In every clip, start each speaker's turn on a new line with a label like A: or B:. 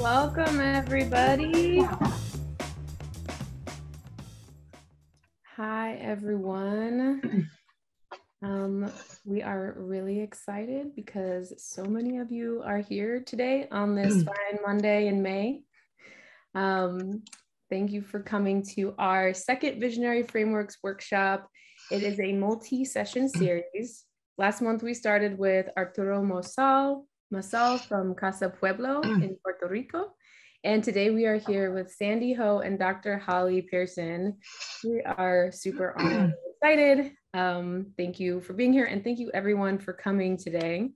A: Welcome, everybody. Hi, everyone. We are really excited because so many of you are here today on this fine Monday in May. Thank you for coming to our second Visionary Frameworks workshop. It is a multi-session series. Last month, we started with Arturo Masal from Casa Pueblo in Puerto Rico. And today we are here with Sandy Ho and Dr. Holly Pearson. We are super honored and excited. Thank you for being here, and thank you everyone for coming today.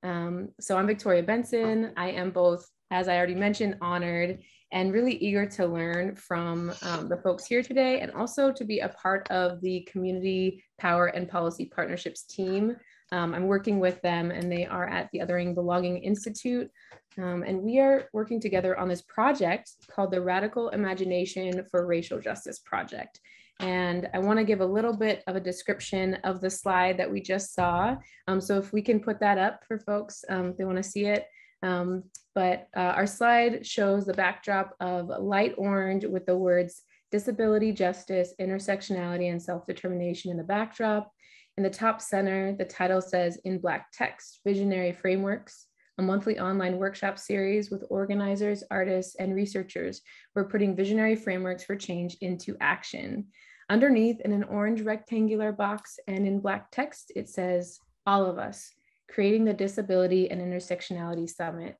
A: So I'm Victoria Benson. I am both, as I already mentioned, honored and really eager to learn from the folks here today, and also to be a part of the Community Power and Policy Partnerships team. I'm working with them, and they are at the Othering Belonging Institute. And we are working together on this project called the Radical Imagination for Racial Justice Project. And I want to give a little bit of a description of the slide that we just saw. So if we can put that up for folks, if they want to see it. But our slide shows the backdrop of light orange with the words disability, justice, intersectionality, and self-determination in the backdrop. In the top center, the title says, in Black text, Visionary Frameworks, a monthly online workshop series with organizers, artists, and researchers. We're putting visionary frameworks for change into action. Underneath, in an orange rectangular box and in Black text, it says, all of us, creating the Disability and Intersectionality Summit.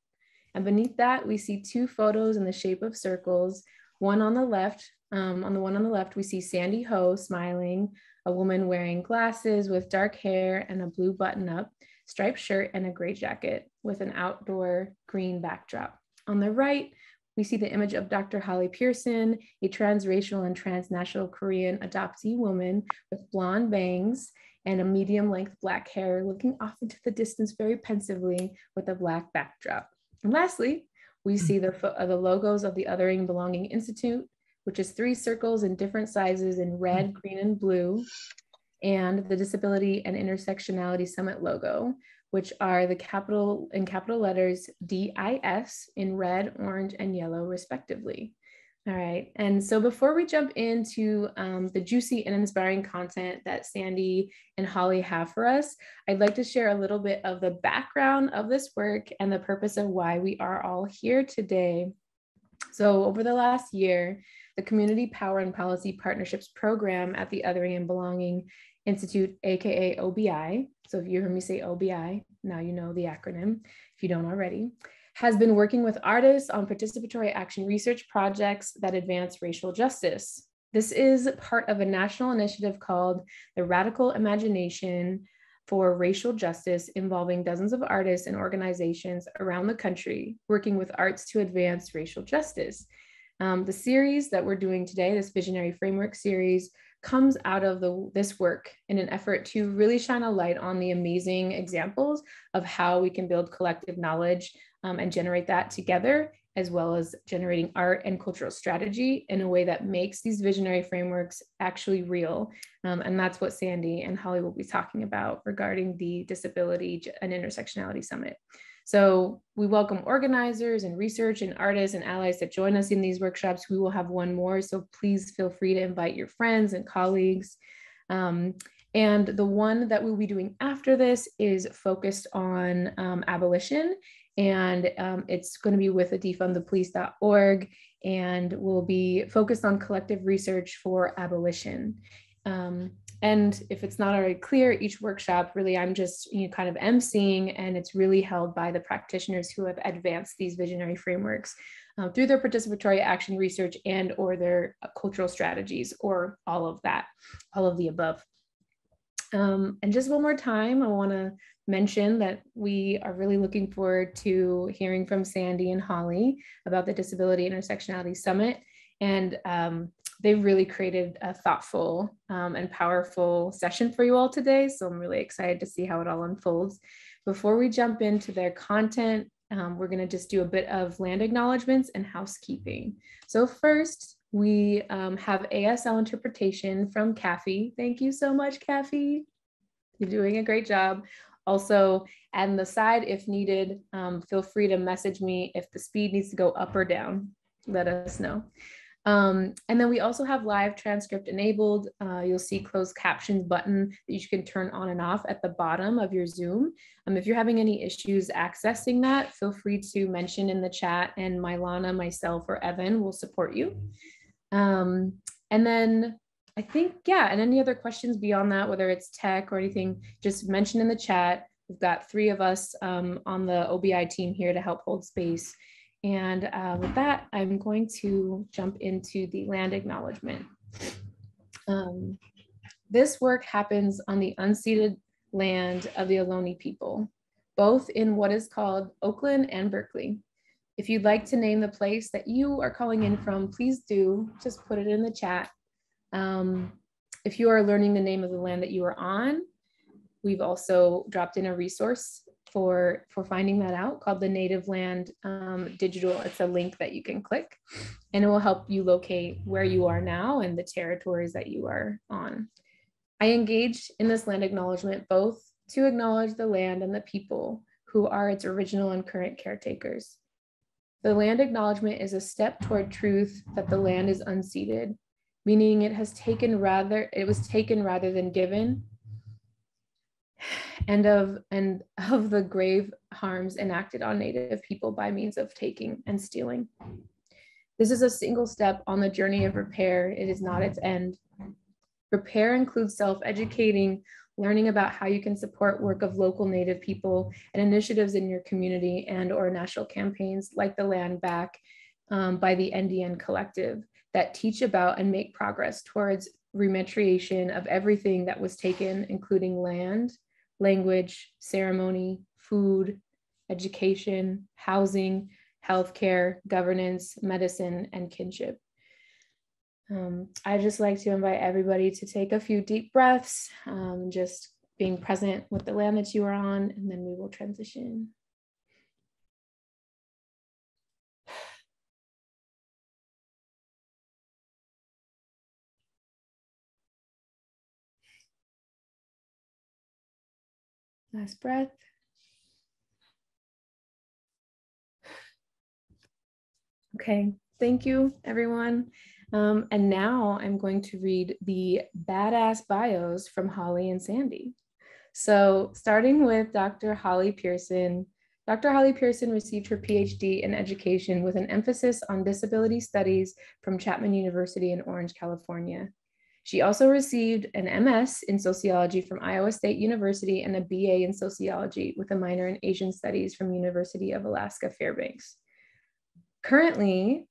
A: And beneath that, we see two photos in the shape of circles. One on the left, on the one on the left, we see Sandy Ho smiling, a woman wearing glasses with dark hair and a blue button-up, striped shirt, and a gray jacket with an outdoor green backdrop. On the right, we see the image of Dr. Holly Pearson, a transracial and transnational Korean adoptee woman with blonde bangs and a medium-length black hair, looking off into the distance very pensively with a black backdrop. And lastly, we see the logos of the Othering Belonging Institute, which is 3 circles in different sizes in red, green, and blue, and the Disability and Intersectionality Summit logo, which are the capital letters DIS in red, orange, and yellow, respectively. All right, and so before we jump into the juicy and inspiring content that Sandy and Holly have for us, I'd like to share a little bit of the background of this work and the purpose of why we are all here today. So over the last year, the Community Power and Policy Partnerships program at the Othering and Belonging Institute, aka OBI, so if you heard me say OBI, now you know the acronym, if you don't already, has been working with artists on participatory action research projects that advance racial justice. This is part of a national initiative called the Radical Imagination for Racial Justice, involving dozens of artists and organizations around the country working with arts to advance racial justice. The series that we're doing today, this Visionary Framework series, comes out of this work in an effort to really shine a light on the amazing examples of how we can build collective knowledge and generate that together, as well as generating art and cultural strategy in a way that makes these visionary frameworks actually real. And that's what Sandy and Holly will be talking about regarding the Disability and Intersectionality Summit. So we welcome organizers and research and artists and allies that join us in these workshops. We will have one more, so please feel free to invite your friends and colleagues. And the one that we'll be doing after this is focused on abolition, and it's going to be with a defundthepolice.org, and will be focused on collective research for abolition. And if it's not already clear, each workshop, really, I'm just kind of emceeing, and it's really held by the practitioners who have advanced these visionary frameworks through their participatory action research and or their cultural strategies, or all of that, all of the above. And just one more time, I want to mention that we are really looking forward to hearing from Sandy and Holly about the Disability Intersectionality Summit. And they've really created a thoughtful and powerful session for you all today. So I'm really excited to see how it all unfolds. Before we jump into their content, we're going to just do a bit of land acknowledgements and housekeeping. So first, we have ASL interpretation from Kathy. Thank you so much, Kathy. You're doing a great job. Also, on the side, if needed, feel free to message me if the speed needs to go up or down. Let us know. And then we also have live transcript enabled. You'll see closed captions button that you can turn on and off at the bottom of your Zoom. If you're having any issues accessing that, feel free to mention in the chat, and Mylana, myself, or Evan will support you. And then I think, yeah, and any other questions beyond that, whether it's tech or anything, just mention in the chat. We've got 3 of us on the OBI team here to help hold space. And with that, I'm going to jump into the land acknowledgement. This work happens on the unceded land of the Ohlone people, both in what is called Oakland and Berkeley. If you'd like to name the place that you are calling in from, please do, just put it in the chat. If you are learning the name of the land that you are on, we've also dropped in a resource for finding that out called the Native Land Digital. It's a link that you can click, and it will help you locate where you are now and the territories that you are on. I engaged in this land acknowledgement both to acknowledge the land and the people who are its original and current caretakers. The land acknowledgement is a step toward truth that the land is unceded, meaning it was taken rather than given, and of the grave harms enacted on Native people by means of taking and stealing. This is a single step on the journey of repair. It is not its end. Repair includes self-educating, learning about how you can support work of local Native people and initiatives in your community and/or national campaigns like the Land Back by the NDN Collective that teach about and make progress towards rematriation of everything that was taken, including land, language, ceremony, food, education, housing, healthcare, governance, medicine, and kinship. I just like to invite everybody to take a few deep breaths, just being present with the land that you are on, and then we will transition. Last breath. Okay, thank you, everyone. And now I'm going to read the badass bios from Holly and Sandy. So starting with Dr. Holly Pearson. Dr. Holly Pearson received her PhD in education with an emphasis on disability studies from Chapman University in Orange, California. She also received an MS in sociology from Iowa State University and a BA in sociology with a minor in Asian studies from University of Alaska Fairbanks. Currently,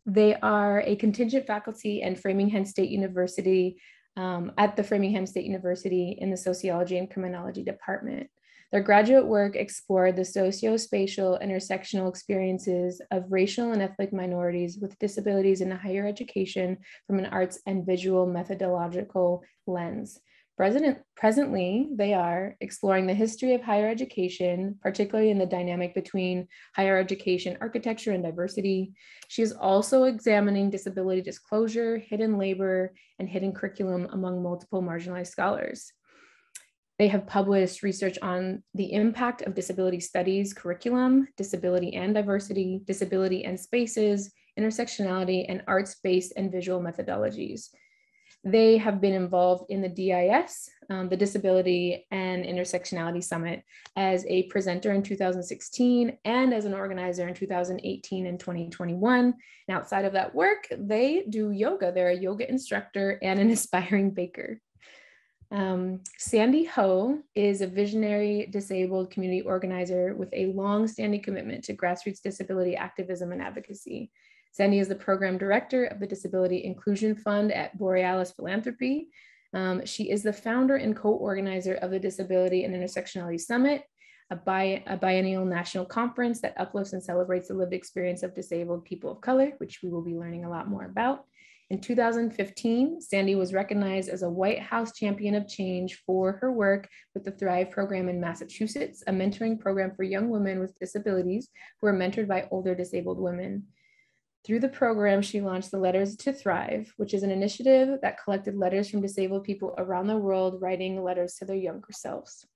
A: they are a contingent faculty at Framingham State University, at the Framingham State University in the Sociology and Criminology Department. Their graduate work explored the socio-spatial intersectional experiences of racial and ethnic minorities with disabilities in higher education from an arts and visual methodological lens. Presently, they are exploring the history of higher education, particularly in the dynamic between higher education, architecture, and diversity. She is also examining disability disclosure, hidden labor, and hidden curriculum among multiple marginalized scholars. They have published research on the impact of disability studies, curriculum, disability and diversity, disability and spaces, intersectionality, and arts-based and visual methodologies. They have been involved in the DIS, the Disability and Intersectionality Summit, as a presenter in 2016 and as an organizer in 2018 and 2021. And outside of that work, they do yoga. They're a yoga instructor and an aspiring baker. Sandy Ho is a visionary disabled community organizer with a long-standing commitment to grassroots disability activism and advocacy. Sandy is the program director of the Disability Inclusion Fund at Borealis Philanthropy. She is the founder and co-organizer of the Disability and Intersectionality Summit, a biennial national conference that uplifts and celebrates the lived experience of disabled people of color, which we will be learning a lot more about. In 2015, Sandy was recognized as a White House Champion of Change for her work with the Thrive program in Massachusetts, a mentoring program for young women with disabilities who are mentored by older disabled women. Through the program, she launched the Letters to Thrive, which is an initiative that collected letters from disabled people around the world writing letters to their younger selves.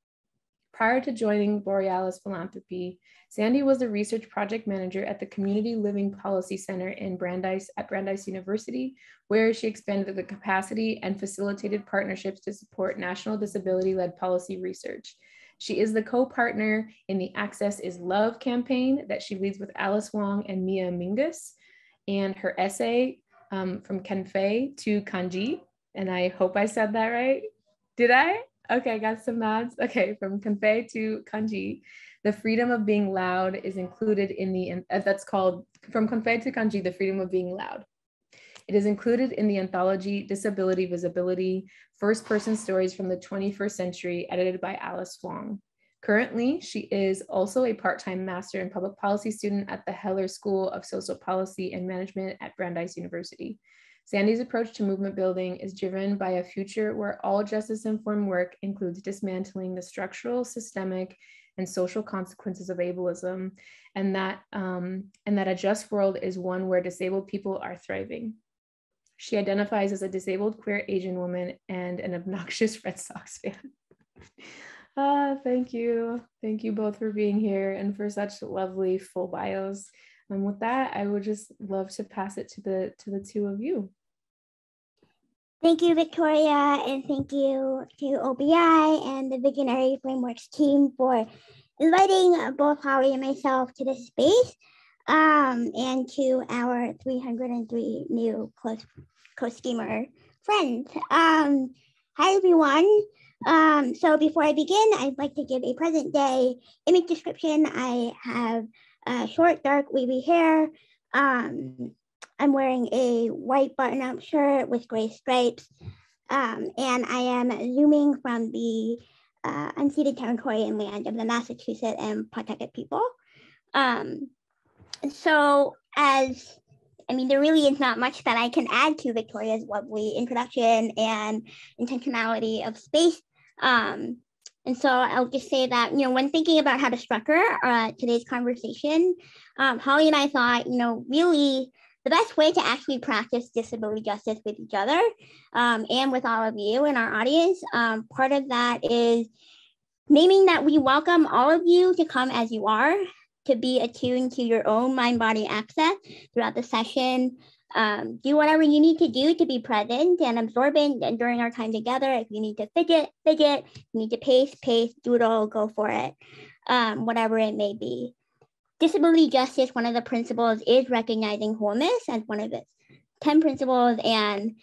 A: Prior to joining Borealis Philanthropy, Sandy was the research project manager at the Community Living Policy Center at Brandeis University, where she expanded the capacity and facilitated partnerships to support national disability-led policy research. She is the co-partner in the Access is Love campaign that she leads with Alice Wong and Mia Mingus, and her essay from Kanfei to Kanji, and I hope I said that right. Did I? Okay, I got some nods. Okay, from Kanfei to Kanji, the freedom of being loud is included in the, that's called, from Kanfei to Kanji, the freedom of being loud. It is included in the anthology Disability Visibility, First-Person Stories from the 21st Century, edited by Alice Wong. Currently, she is also a part-time master in public policy student at the Heller School of Social Policy and Management at Brandeis University. Sandy's approach to movement building is driven by a future where all justice-informed work includes dismantling the structural, systemic, and social consequences of ableism, and that a just world is one where disabled people are thriving. She identifies as a disabled queer Asian woman and an obnoxious Red Sox fan. Thank you. Thank you both for being here and for such lovely full bios. And with that, I would just love to pass it to the two of you.
B: Thank you, Victoria, and thank you to OBI and the Visionary Frameworks team for inviting both Holly and myself to this space, and to our 303 new co-schemer friends. Hi, everyone. So before I begin, I'd like to give a present day image description. I have short, dark, wavy hair. I'm wearing a white button-up shirt with gray stripes, and I am zooming from the unceded territory and land of the Massachusetts and Pawtucket people. So there really is not much that I can add to Victoria's lovely introduction and intentionality of space. And so I'll just say that, when thinking about how to structure today's conversation, Holly and I thought, really the best way to actually practice disability justice with each other and with all of you in our audience, part of that is naming that we welcome all of you to come as you are, to be attuned to your own mind-body access throughout the session. Do whatever you need to do to be present and absorbent and during our time together. If you need to fidget, you need to pace, doodle, go for it, whatever it may be. Disability justice, one of the principles is recognizing wholeness as one of its 10 principles, and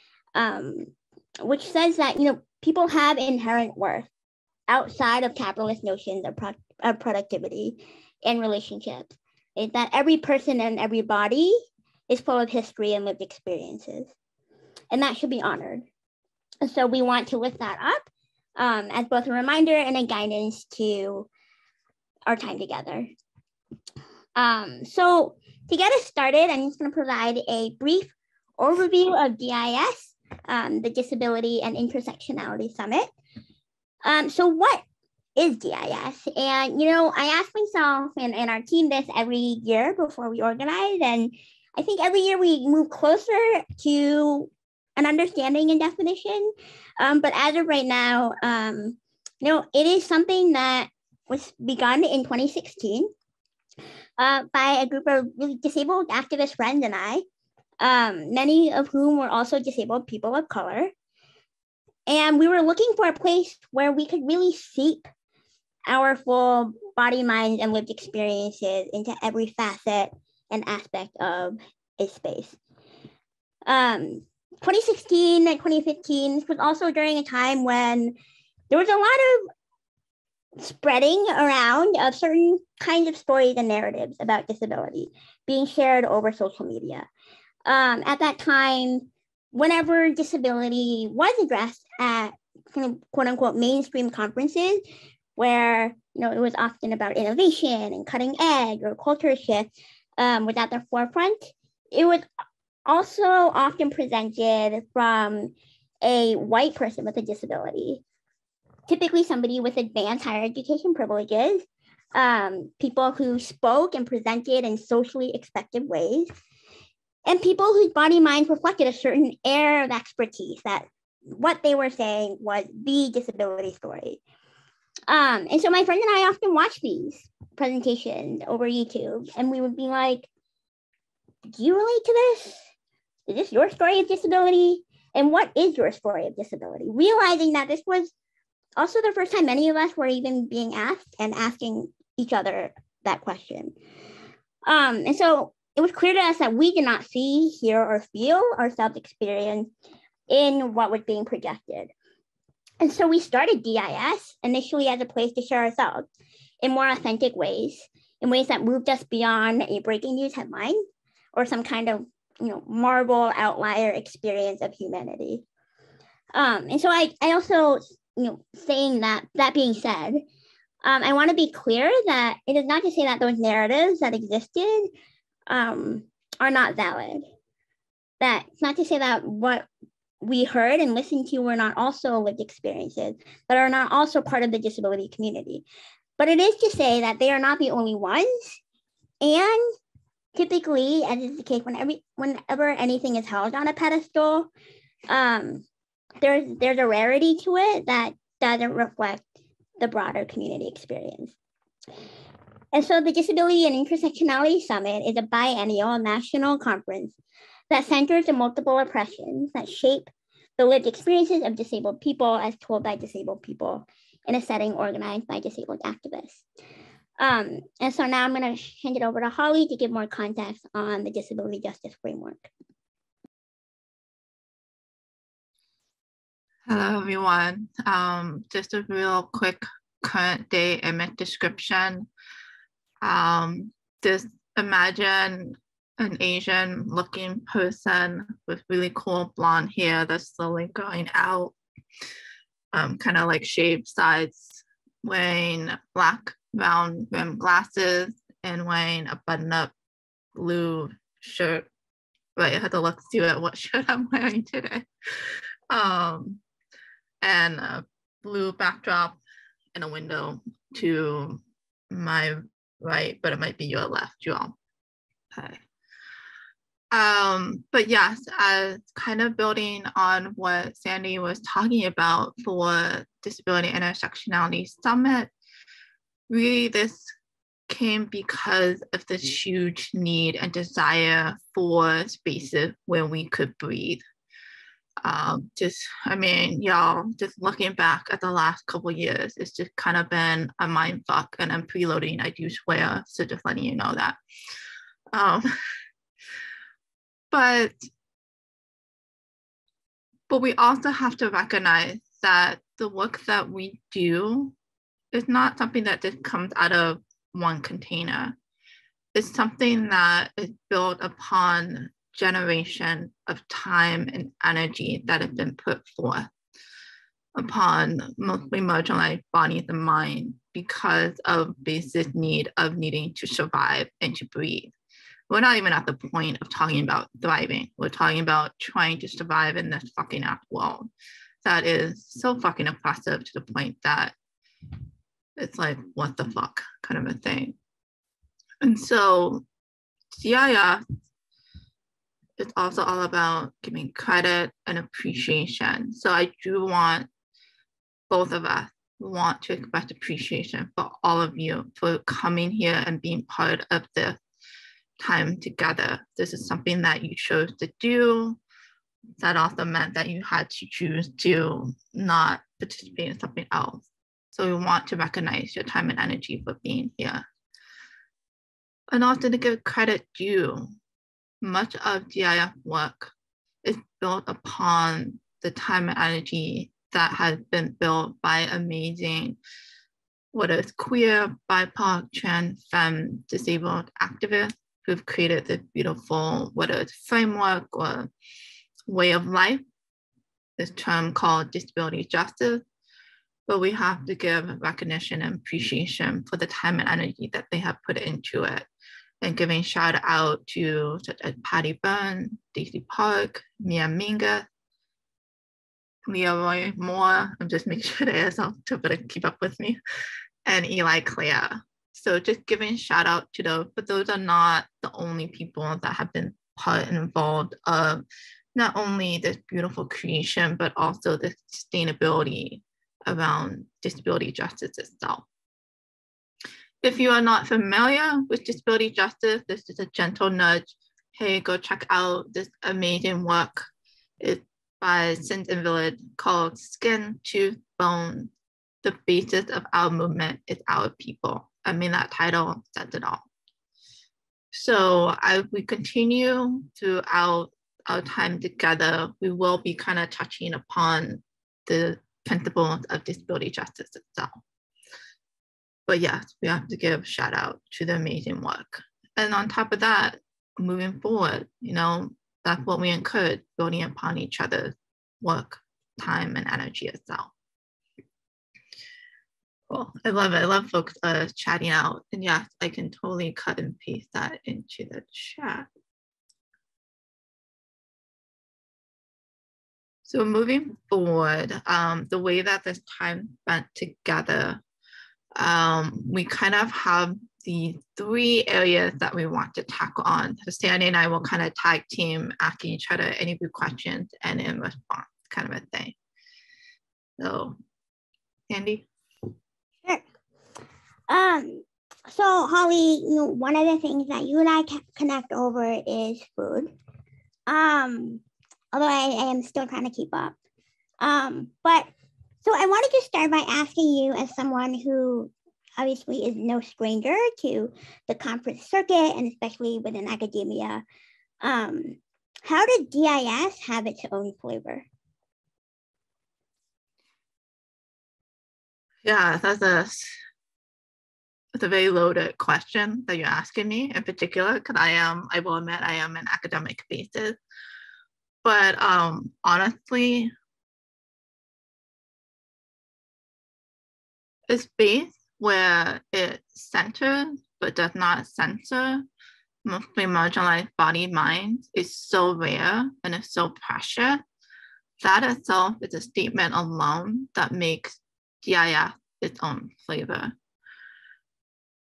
B: which says that, people have inherent worth outside of capitalist notions of productivity and relationships. Is that every person and every body is full of history and lived experiences, and that should be honored. And so we want to lift that up as both a reminder and a guidance to our time together. So to get us started, I'm just going to provide a brief overview of DIS, the Disability and Intersectionality Summit. So what is DIS? And, I ask myself and our team this every year before we organize, and I think every year we move closer to an understanding and definition. But as of right now, it is something that was begun in 2016 by a group of really disabled activist friends and I, many of whom were also disabled people of color. And we were looking for a place where we could really seep our full body, mind, and lived experiences into every facet and aspect of a space. 2016 and 2015 was also during a time when there was a lot of spreading around of certain kinds of stories and narratives about disability being shared over social media. At that time, whenever disability was addressed at kind of quote unquote mainstream conferences, where it was often about innovation and cutting edge or culture shift was at the forefront, it was also often presented from a white person with a disability, typically somebody with advanced higher education privileges, people who spoke and presented in socially expected ways, and people whose body minds reflected a certain air of expertise, that what they were saying was the disability story. And so my friend and I often watch these presentations over YouTube, and we would be like, do you relate to this? Is this your story of disability? And what is your story of disability? Realizing that this was also the first time many of us were even being asked and asking each other that question. And so it was clear to us that we did not see, hear, or feel ourselves experience in what was being projected. And so we started DIS initially as a place to share ourselves in more authentic ways, in ways that moved us beyond a breaking news headline or some kind of Marvel outlier experience of humanity. And so I also, saying that being said, I want to be clear that it is not to say that those narratives that existed are not valid. That's not to say that what we heard and listened to were not also lived experiences that are not also part of the disability community. But it is to say that they are not the only ones. And typically, as is the case whenever anything is held on a pedestal, there's a rarity to it that doesn't reflect the broader community experience. And so the Disability and Intersectionality Summit is a biennial national conference that centers the multiple oppressions that shape the lived experiences of disabled people as told by disabled people in a setting organized by disabled activists. And so now I'm going to hand it over to Holly to give more context on the disability justice framework.
C: Hello, everyone. Just a real quick current day image description. Just imagine an Asian looking person with really cool blonde hair that's slowly going out, kind of like shaved sides, wearing black round rim glasses and wearing a button-up blue shirt. Right, I had to look through at what shirt I'm wearing today. And a blue backdrop and a window to my right, but it might be your left, Joel. Okay. But yes, as kind of building on what Sandy was talking about for Disability Intersectionality Summit, really this came because of this huge need and desire for spaces where we could breathe. Y'all, just looking back at the last couple of years, it's just kind of been a mind fuck, and I'm preloading, I do swear, so just letting you know that. But we also have to recognize that the work that we do is not something that just comes out of one container. It's something that is built upon generation of time and energy that have been put forth upon mostly marginalized bodies and mind because of basic need of needing to survive and to breathe. We're not even at the point of talking about thriving. We're talking about trying to survive in this fucking ass world that is so fucking oppressive to the point that it's like, what the fuck kind of a thing. And so CIS is also all about giving credit and appreciation. So I do want both of us want to express appreciation for all of you for coming here and being part of this time together. This is something that you chose to do. That also meant that you had to choose to not participate in something else. So we want to recognize your time and energy for being here. And also to give credit due, much of DIF work is built upon the time and energy that has been built by amazing, whether it's queer, BIPOC, trans, femme, disabled activists who've created this beautiful, whether it's framework or way of life, this term called disability justice. But we have to give recognition and appreciation for the time and energy that they have put into it. And giving shout out to such as Patty Byrne, Daisy Park, Mia Mingus, Leroy Moore, I'm just making sure the ASL to keep up with me, and Eli Clare. So just giving shout out to those, but those are not the only people that have been part and involved of not only this beautiful creation, but also the sustainability around disability justice itself. If you are not familiar with disability justice, this is a gentle nudge. Hey, go check out this amazing work. It's by Sins Invalid called Skin, Tooth, Bone. The basis of our movement is our people. I mean, that title says it all. So we continue throughout our time together. We will be kind of touching upon the principles of disability justice itself. But yes, we have to give a shout out to the amazing work. And on top of that, moving forward, that's what we encourage, building upon each other's work, time, and energy itself. Cool. I love it. I love folks chatting out. And yes, I can totally cut and paste that into the chat. So moving forward, the way that this time spent together, we kind of have the 3 areas that we want to tackle on. So Sandy and I will kind of tag team asking each other any good questions and in response, kind of a thing. So, Sandy?
B: Sure. So Holly, one of the things that you and I connect over is food. Although I am still trying to keep up. But so I wanted to start by asking you, as someone who obviously is no stranger to the conference circuit and especially within academia, how did DIS have its own flavor?
C: Yeah, that's a very loaded question that you're asking me in particular, because I will admit I am an academic basis. But honestly, a space where it centers but does not censor mostly marginalized body minds is so rare and is so precious. That itself is a statement alone that makes DIS its own flavor.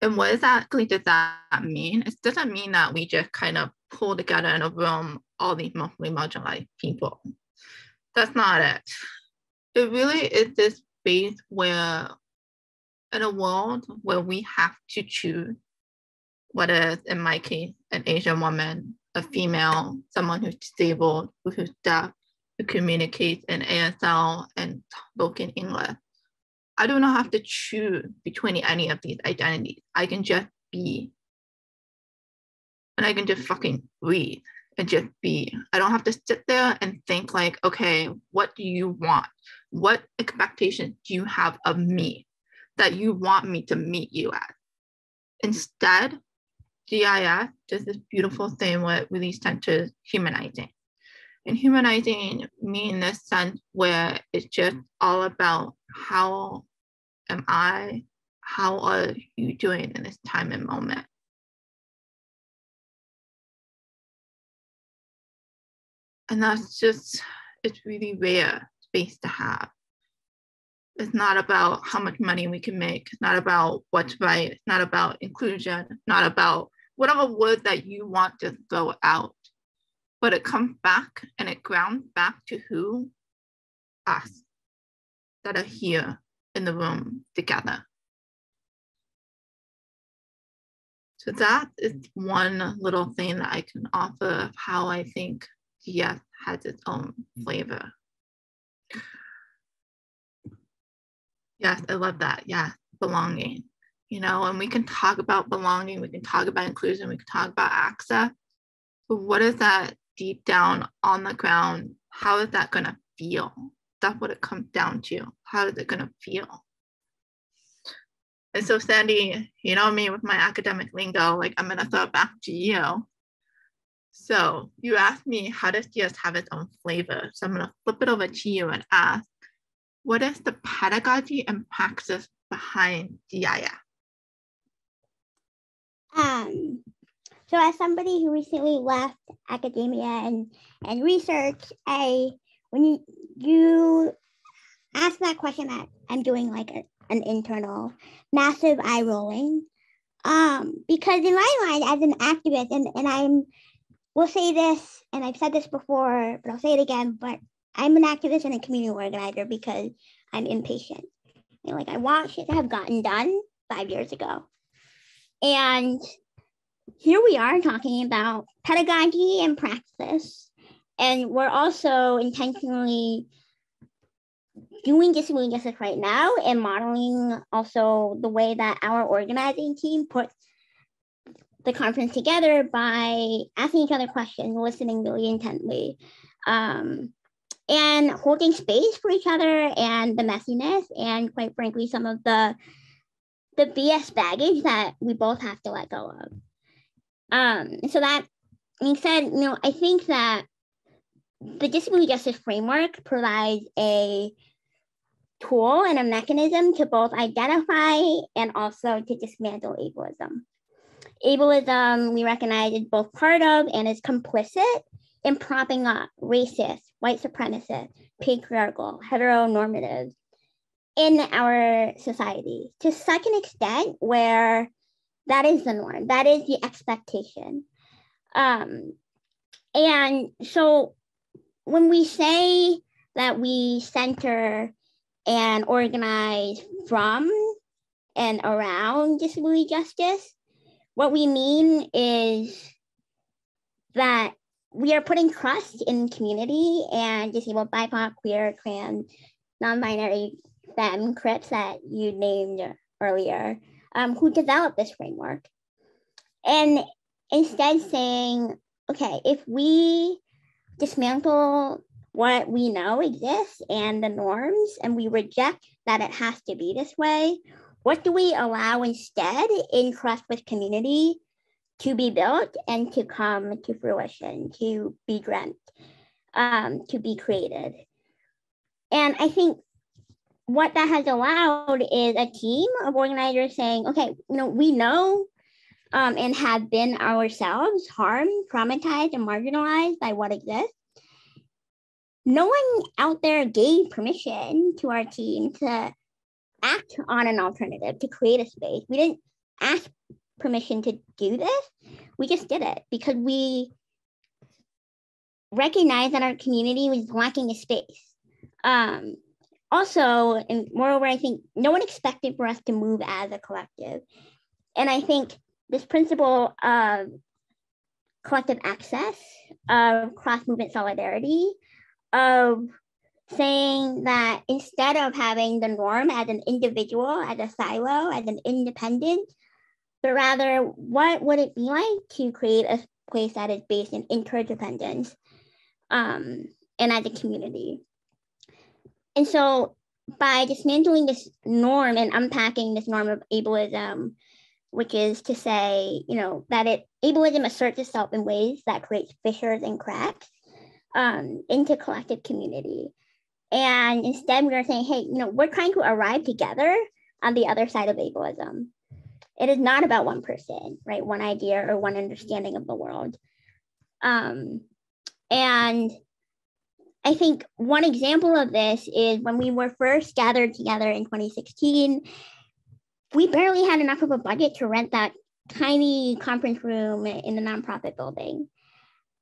C: And what exactly does that mean? It doesn't mean that we just kind of pull together in a room all these mostly marginalized people. That's not it. It really is this space where, in a world where we have to choose, whether in my case, an Asian woman, a female, someone who's disabled, who's deaf, who communicates in ASL and spoken English, I do not have to choose between any of these identities. I can just be. And I can just fucking breathe and just be. I don't have to sit there and think like, okay, what do you want? What expectations do you have of me that you want me to meet you at? Instead, GIS does this beautiful thing what really centers humanizing. And humanizing me in this sense where it's just all about how am I, how are you doing in this time and moment? And that's just, it's really rare space to have. It's not about how much money we can make. It's not about what's right. It's not about inclusion. It's not about whatever word that you want to throw out. But it comes back and it grounds back to who? Us that are here in the room together. So that is one little thing that I can offer of how I think DIS has its own flavor. Yes, I love that. Yeah, belonging. And we can talk about belonging, we can talk about inclusion, we can talk about access. But what is that deep down on the ground? How is that going to feel? That's what it comes down to. How is it going to feel? And so, Sandy, me with my academic lingo, like I'm going to throw it back to you. So you asked me, how does DIS have its own flavor? So I'm going to flip it over to you and ask, what is the pedagogy and practice behind DIS?
B: So as somebody who recently left academia and research, when you ask that question, I'm doing like an internal massive eye rolling. Because in my mind as an activist, and will say this, and I've said this before, but I'll say it again, but I'm an activist and a community organizer because I'm impatient. And like I want shit to have gotten done 5 years ago. And here we are talking about pedagogy and practice. And we're also intentionally doing disability justice right now and modeling also the way that our organizing team puts the conference together by asking each other questions, listening really intently, and holding space for each other and the messiness and quite frankly, some of the BS baggage that we both have to let go of. So that being said, I think that the disability justice framework provides a tool and a mechanism to both identify and also to dismantle ableism. Ableism, we recognize, is both part of and is complicit in propping up racist, white supremacist, patriarchal, heteronormative in our society to such an extent where that is the norm, that is the expectation. And so when we say that we center and organize from and around disability justice, what we mean is that we are putting trust in community and disabled, BIPOC, queer, trans, non-binary, femme, Crips that you named earlier, who developed this framework. And instead saying, okay, if we dismantle what we know exists and the norms, and we reject that it has to be this way, what do we allow instead in trust with community to be built and to come to fruition, to be dreamt, to be created? And I think what that has allowed is a team of organizers saying, okay, we know and have been ourselves harmed, traumatized, and marginalized by what exists. No one out there gave permission to our team to act on an alternative, to create a space. We didn't ask permission to do this. We just did it because we recognized that our community was lacking a space. Also, and moreover, I think no one expected for us to move as a collective. And I think this principle of collective access, of cross-movement solidarity, of saying that instead of having the norm as an individual, as a silo, as an independent, but rather what would it be like to create a place that is based in interdependence and as a community. And so by dismantling this norm and unpacking this norm of ableism, which is to say, that ableism asserts itself in ways that create fissures and cracks into collective community. And instead we are saying, hey, we're trying to arrive together on the other side of ableism. It is not about one person, right? One idea or one understanding of the world. And I think one example of this is when we were first gathered together in 2016, we barely had enough of a budget to rent that tiny conference room in the nonprofit building.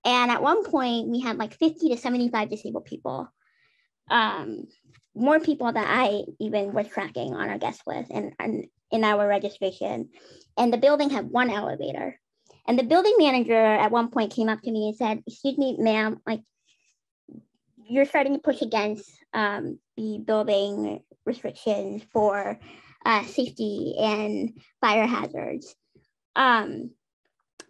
B: And at one point we had like 50 to 75 disabled people, more people that I even was tracking on our guest list and in our registration. And the building had one elevator. And the building manager at one point came up to me and said, excuse me, ma'am, like you're starting to push against the building restrictions for safety and fire hazards. And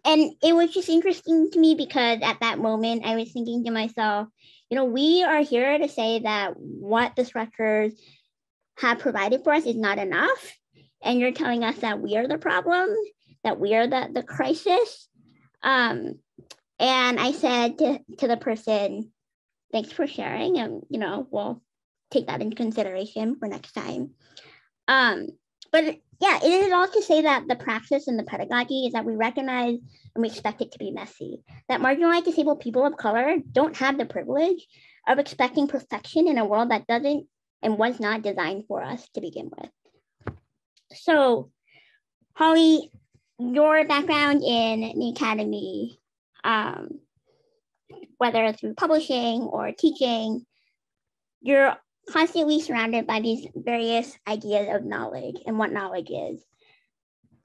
B: it was just interesting to me because at that moment I was thinking to myself, we are here to say that what the structures have provided for us is not enough. And you're telling us that we are the problem, that we are the crisis. And I said to the person, thanks for sharing, and we'll take that into consideration for next time. But yeah, it is all to say that the praxis and the pedagogy is that we recognize and we expect it to be messy, that marginalized disabled people of color don't have the privilege of expecting perfection in a world that doesn't and was not designed for us to begin with. So Holly, your background in the academy, whether through publishing or teaching, you're constantly surrounded by these various ideas of knowledge and what knowledge is.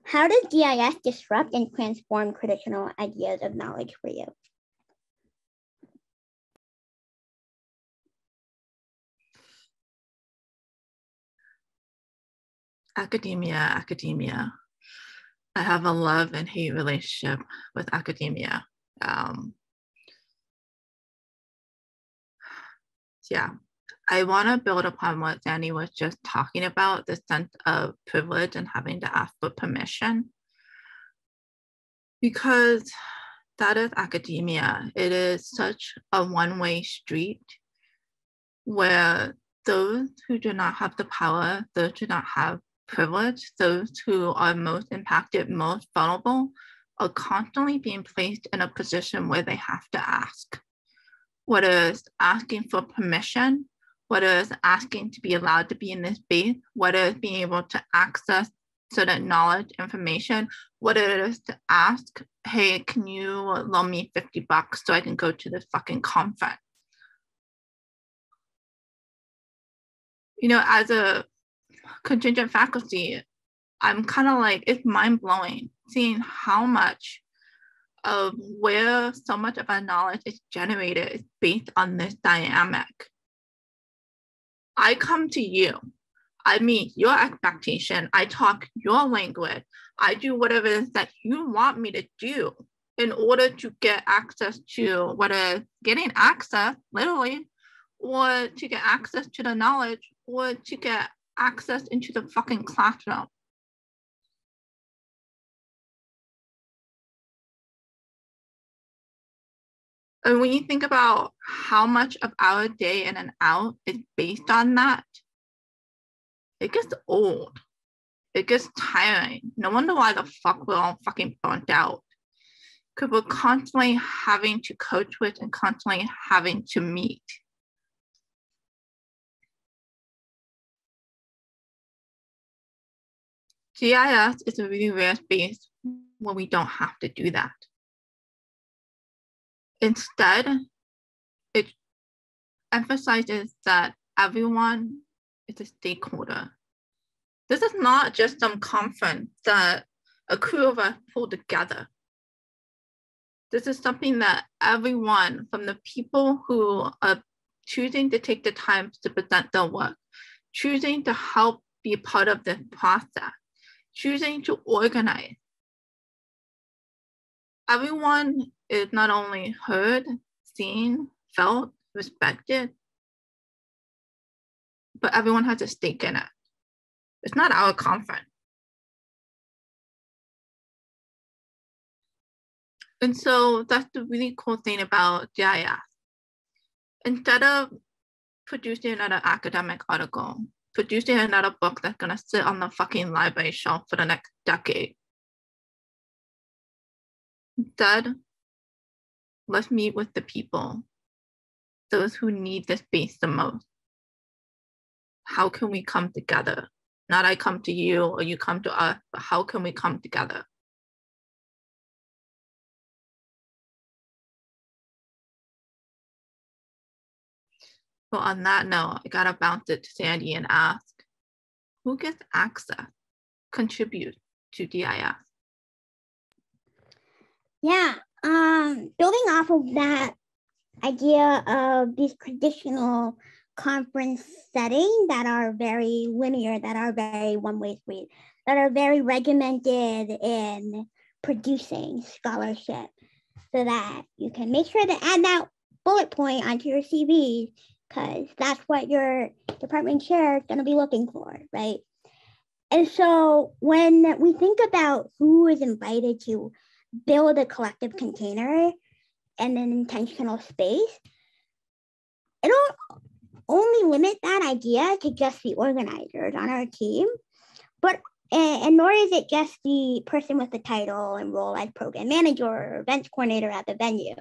B: How does GIS disrupt and transform traditional ideas of knowledge for you?
C: Academia. I have a love and hate relationship with academia. Yeah, I want to build upon what Danny was just talking about, the sense of privilege and having to ask for permission. Because that is academia. It is such a one-way street where those who do not have the power, those who do not have privilege, those who are most impacted, most vulnerable, are constantly being placed in a position where they have to ask. Whether it's asking for permission, whether it's asking to be allowed to be in this space, whether it's being able to access certain knowledge, information, whether it is to ask, hey, can you loan me $50 so I can go to this fucking conference? You know, as a contingent faculty, I'm kind of like, it's mind-blowing seeing how much of where so much of our knowledge is generated is based on this dynamic. I come to you, I meet your expectation, I talk your language, I do whatever it is that you want me to do in order to get access to, whether getting access, literally, or to get access to the knowledge, or to get access into the fucking classroom. And when you think about how much of our day in and out is based on that, it gets old. It gets tiring. No wonder why the fuck we're all fucking burnt out. Because we're constantly having to coach with and constantly having to meet. GIS is a really rare space where we don't have to do that. Instead, it emphasizes that everyone is a stakeholder. This is not just some conference that a crew of us pulled together. This is something that everyone, from the people who are choosing to take the time to present their work, choosing to help be part of this process, choosing to organize. Everyone is not only heard, seen, felt, respected, but everyone has a stake in it. It's not our conference. And so that's the really cool thing about GIS. Instead of producing another academic article, producing another book that's gonna sit on the fucking library shelf for the next decade, instead, let's meet with the people, those who need this space the most. How can we come together? Not I come to you or you come to us, but how can we come together? So on that note, I gotta bounce it to Sandy and ask, who gets access, contribute to DIS?
B: Yeah, building off of that idea of these traditional conference settings that are very linear, that are very one-way street, that are very regimented in producing scholarship, so that you can make sure to add that bullet point onto your CV, because that's what your department chair is going to be looking for, right? And so when we think about who is invited to build a collective container and an intentional space, it don't only limit that idea to just the organizers on our team, but and nor is it just the person with the title and role as program manager or events coordinator at the venue.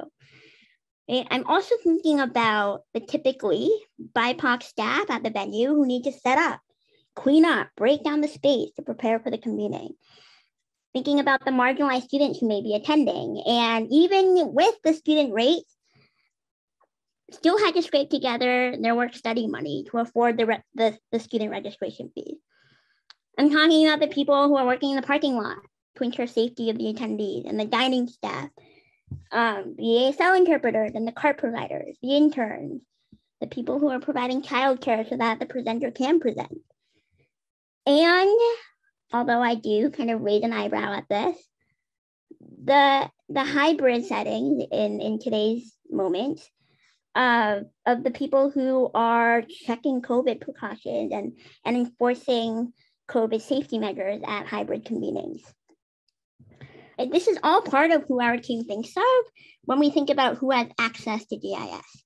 B: Right? I'm also thinking about the typically BIPOC staff at the venue who need to set up, clean up, break down the space to prepare for the convening. Thinking about the marginalized students who may be attending, and even with the student rates, still had to scrape together their work study money to afford the student registration fees. I'm talking about the people who are working in the parking lot to ensure safety of the attendees and the dining staff, the ASL interpreters and the cart providers, the interns, the people who are providing childcare so that the presenter can present. And although I do kind of raise an eyebrow at this, the hybrid setting in today's moment of the people who are checking COVID precautions and enforcing COVID safety measures at hybrid convenings. This is all part of who our team thinks of when we think about who has access to GIS,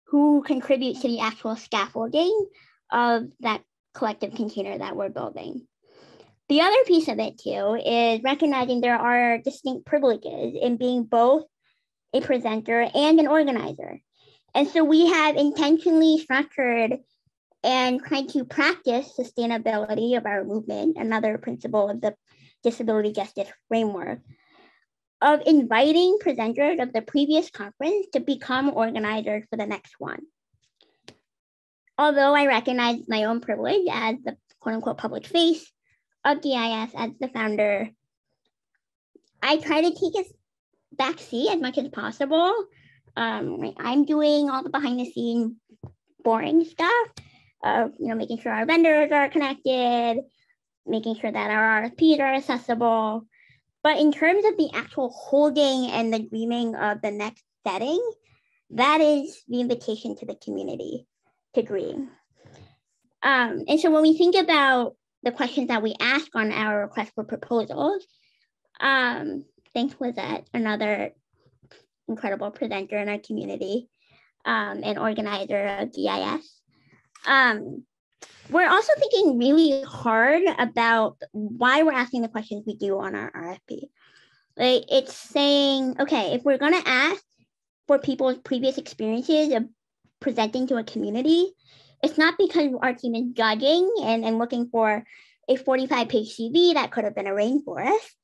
B: who contributes to the actual scaffolding of that collective container that we're building. The other piece of it too is recognizing there are distinct privileges in being both a presenter and an organizer. And so we have intentionally structured and tried to practice sustainability of our movement, another principle of the disability justice framework, of inviting presenters of the previous conference to become organizers for the next one. Although I recognize my own privilege as the quote unquote public face of GIS, as the founder, I try to take a backseat as much as possible. I'm doing all the behind the scenes boring stuff of making sure our vendors are connected, making sure that our RFPs are accessible. But in terms of the actual holding and the dreaming of the next setting, that is the invitation to the community to dream. And so when we think about the questions that we ask on our request for proposals, thanks Lizette, another incredible presenter in our community and organizer of GIS. We're also thinking really hard about why we're asking the questions we do on our RFP. Like, it's saying, okay, if we're gonna ask for people's previous experiences of presenting to a community, it's not because our team is judging and looking for a 45-page CV that could have been a rainforest,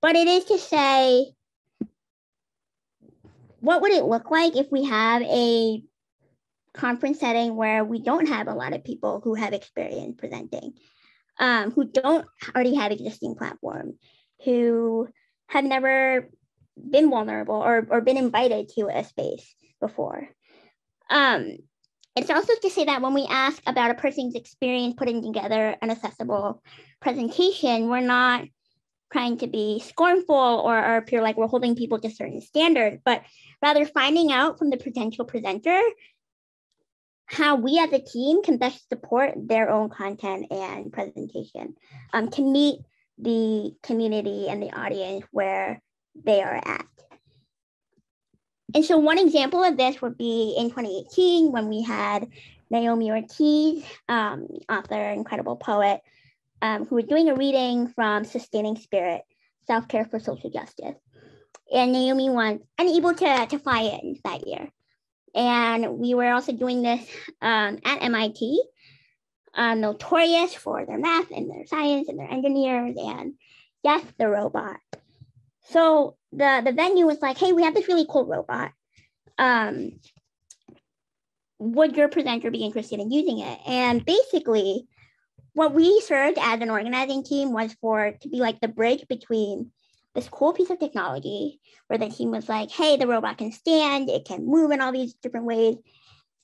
B: but it is to say, what would it look like if we have a conference setting where we don't have a lot of people who have experience presenting, who don't already have existing platforms, who have never been vulnerable or been invited to a space before. It's also to say that when we ask about a person's experience putting together an accessible presentation, we're not trying to be scornful or appear like we're holding people to certain standards, but rather finding out from the potential presenter how we as a team can best support their own content and presentation to meet the community and the audience where they are at. And so one example of this would be in 2018 when we had Naomi Ortiz, author, incredible poet, who was doing a reading from Sustaining Spirit, Self-Care for Social Justice. And Naomi was unable to fly in that year. And we were also doing this at MIT, notorious for their math and their science and their engineers and yes, the robot. So the venue was like, hey, we have this really cool robot. Would your presenter be interested in using it? And basically, what we served as an organizing team was to be like the bridge between this cool piece of technology where the team was like, hey, the robot can stand, it can move in all these different ways.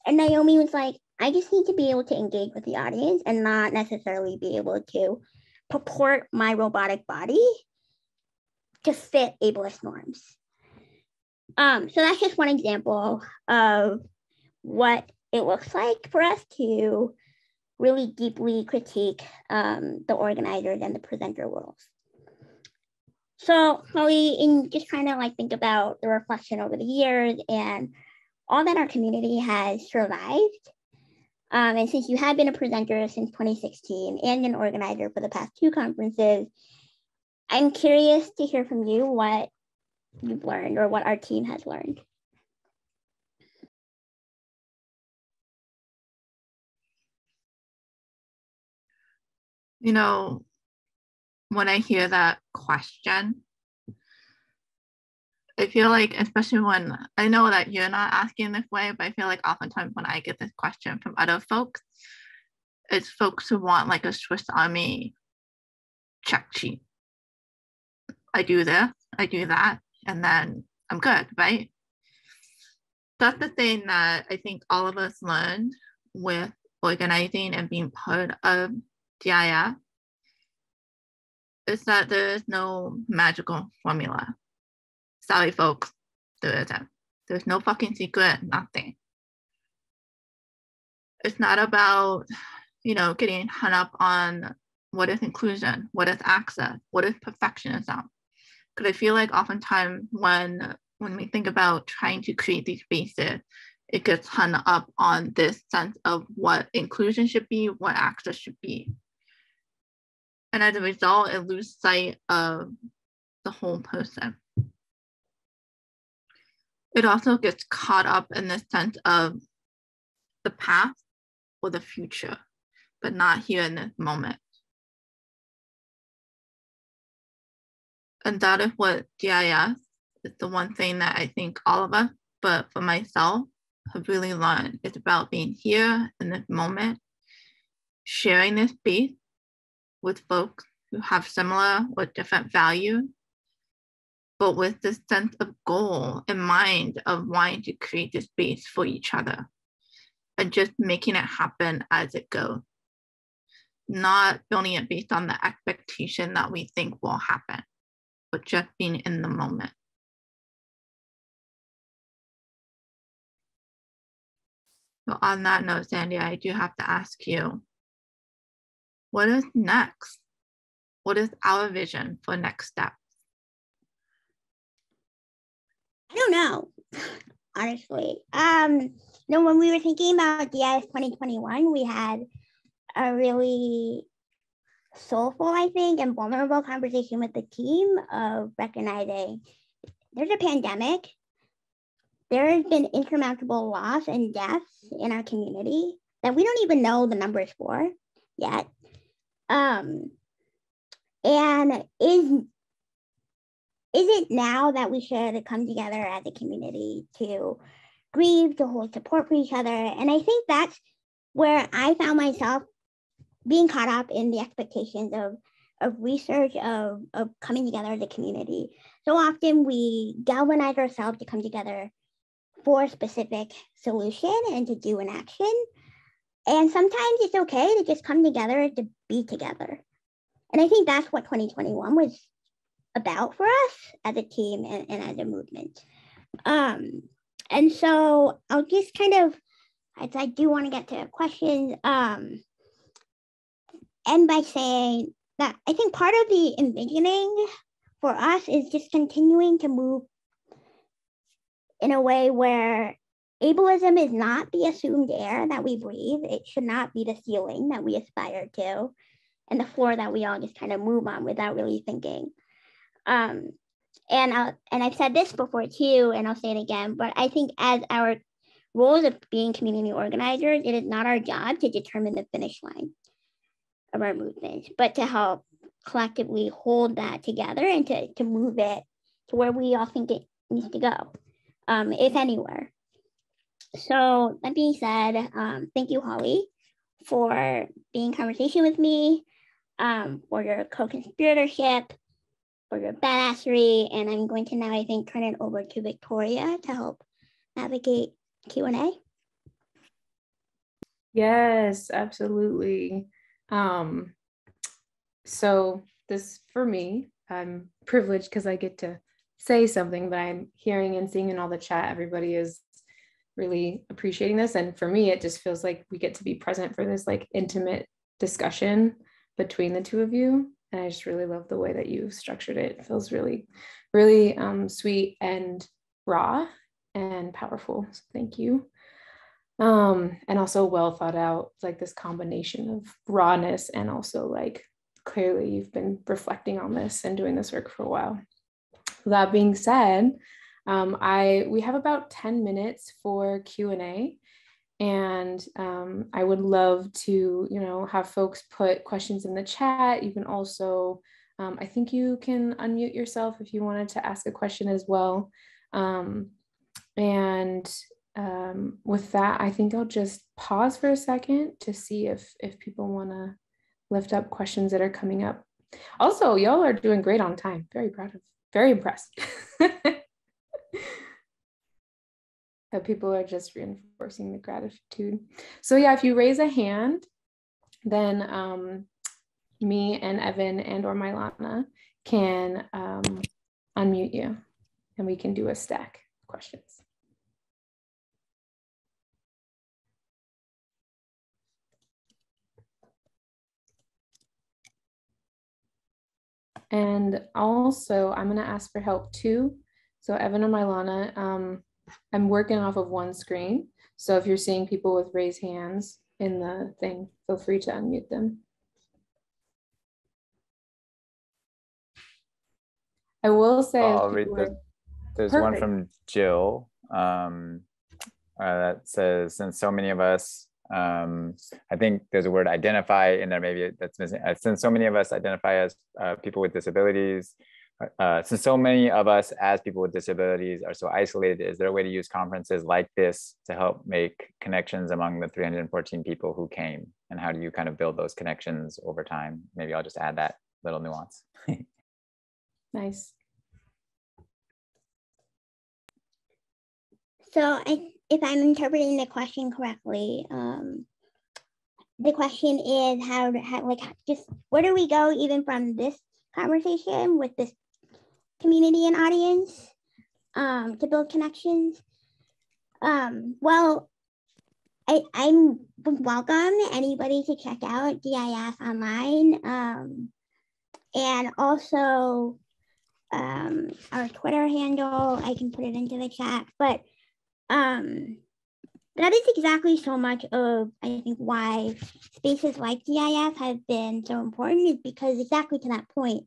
B: And Naomi was like, I just need to be able to engage with the audience and not necessarily be able to purport my robotic body to fit ableist norms. So that's just one example of what it looks like for us to really deeply critique the organizers and the presenter roles. So Chloe, in just trying to think about the reflection over the years and all that our community has survived, and since you have been a presenter since 2016 and an organizer for the past 2 conferences, I'm curious to hear from you what you've learned or what our team has learned.
C: When I hear that question, I feel like, especially when I know that you're not asking this way, but I feel like oftentimes when I get this question from other folks, it's folks who want like a Swiss Army check sheet. I do this, I do that, and then I'm good, right? That's the thing that I think all of us learned with organizing and being part of DIF is that there is no magical formula. Sorry, folks, there isn't. There's no fucking secret, nothing. It's not about, getting hung up on what is inclusion, what is access, what is perfectionism. Because I feel like oftentimes when we think about trying to create these spaces, it gets hung up on this sense of what inclusion should be, what access should be. And as a result, it loses sight of the whole person. It also gets caught up in the sense of the past or the future, but not here in this moment. And that is what DIS is the one thing that I think all of us, but for myself, have really learned. It's about being here in this moment, sharing this space with folks who have similar or different values, but with this sense of goal in mind of wanting to create this space for each other and just making it happen as it goes, not building it based on the expectation that we think will happen, but just being in the moment. So on that note, Sandy, I do have to ask you, what is next? What is our vision for next steps?
B: I don't know, honestly. When we were thinking about DIS 2021, we had a really soulful, I think, and vulnerable conversation with the team of recognizing there's a pandemic. There has been insurmountable loss and deaths in our community that we don't even know the numbers for yet. And is it now that we should come together as a community to grieve, to hold support for each other? And I think that's where I found myself being caught up in the expectations of research, of coming together as a community. So often we galvanize ourselves to come together for a specific solution and to do an action. And sometimes it's okay to just come together to be together. And I think that's what 2021 was about for us as a team and as a movement. And so I'll just kind of, as I do want to get to questions, end by saying that I think part of the envisioning for us is just continuing to move in a way where ableism is not the assumed air that we breathe. It should not be the ceiling that we aspire to and the floor that we all just kind of move on without really thinking. And I've said this before too, and I'll say it again, but I think as our roles of being community organizers, it is not our job to determine the finish line of our movement, but to help collectively hold that together and to move it to where we all think it needs to go, if anywhere. So that being said, thank you, Holly, for being in conversation with me, for your co-conspiratorship, for your badassery, and I'm going to now, I think, turn it over to Victoria to help navigate Q&A.
A: Yes, absolutely. So this, for me, I'm privileged because I get to say something, but I'm hearing and seeing in all the chat, everybody is really appreciating this. And for me, it just feels like we get to be present for this like intimate discussion between the two of you. And I just really love the way that you've structured it. It feels really, really sweet and raw and powerful. So thank you. And also well thought out, like this combination of rawness and also like clearly you've been reflecting on this and doing this work for a while. That being said, we have about 10 minutes for Q&A, and I would love to, have folks put questions in the chat. You can also I think you can unmute yourself if you wanted to ask a question as well. With that, I think I'll just pause for a second to see if people want to lift up questions that are coming up. Also, y'all are doing great on time. Very proud of, very impressed. That people are just reinforcing the gratitude. So yeah, if you raise a hand, then me and Evan and or Mylana can unmute you and we can do a stack of questions. And also I'm gonna ask for help too. So Evan or Mylana, I'm working off of one screen. So if you're seeing people with raised hands in the thing, feel free to unmute them. I will say,
D: I'll read there's one from Jill that says, since so many of us, I think there's a word identify in there, maybe that's missing. Since so many of us identify as people with disabilities, since so many of us as people with disabilities are so isolated, is there a way to use conferences like this to help make connections among the 314 people who came? And how do you kind of build those connections over time? Maybe I'll just add that little nuance.
A: Nice.
B: So if I'm interpreting the question correctly, the question is how just where do we go even from this conversation with this community and audience to build connections? Well, I'm welcome anybody to check out DIS online, and also our Twitter handle. I can put it into the chat, but that is exactly so much of, I think, why spaces like DIS have been so important, is because exactly to that point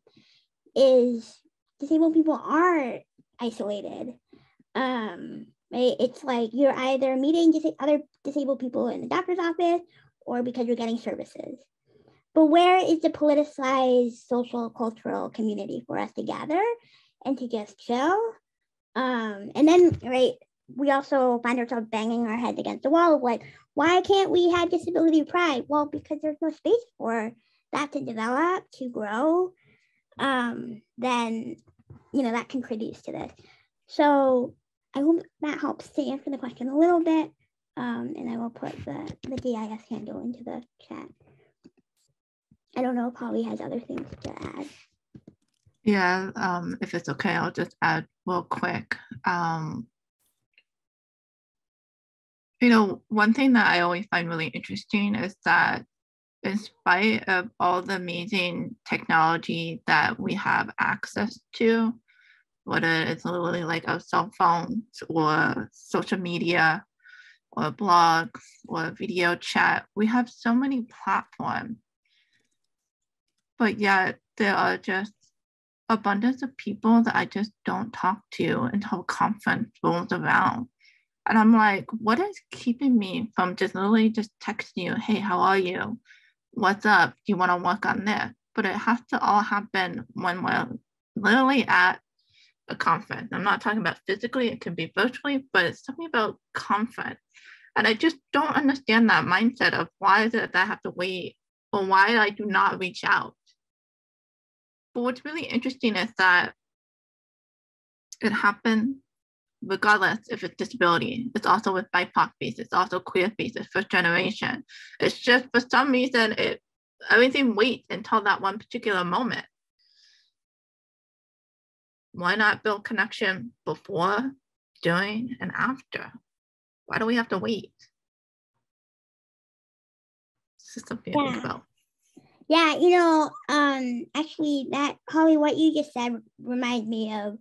B: is disabled people are isolated. It's like you're either meeting other disabled people in the doctor's office or because you're getting services. But where is the politicized social cultural community for us to gather and to just chill? And then, right, we also find ourselves banging our heads against the wall of like, why can't we have disability pride? Well, because there's no space for that to develop, to grow. Then, that contributes to this. So I hope that helps to answer the question a little bit. And I will put the DIS handle into the chat. I don't know if Holly has other things to add.
C: Yeah, if it's okay, I'll just add real quick. One thing that I always find really interesting is that in spite of all the amazing technology that we have access to, whether it's literally like our cell phones or social media or blogs or video chat, we have so many platforms, but yet there are just abundance of people that I just don't talk to until conference rolls around. And I'm like, what is keeping me from just literally just texting you, hey, how are you? What's up? Do you want to work on this? But it has to all happen when we're literally at a conference. I'm not talking about physically, it can be virtually, but it's something about conference. And I just don't understand that mindset of why is it that I have to wait or why I do not reach out. But what's really interesting is that it happened regardless if it's disability. It's also with BIPOC spaces, it's also queer spaces, first generation. It's just for some reason, everything waits until that one particular moment. Why not build connection before, during, and after? Why do we have to wait? It's just something to think about.
B: Yeah, actually that, Holly, what you just said reminds me of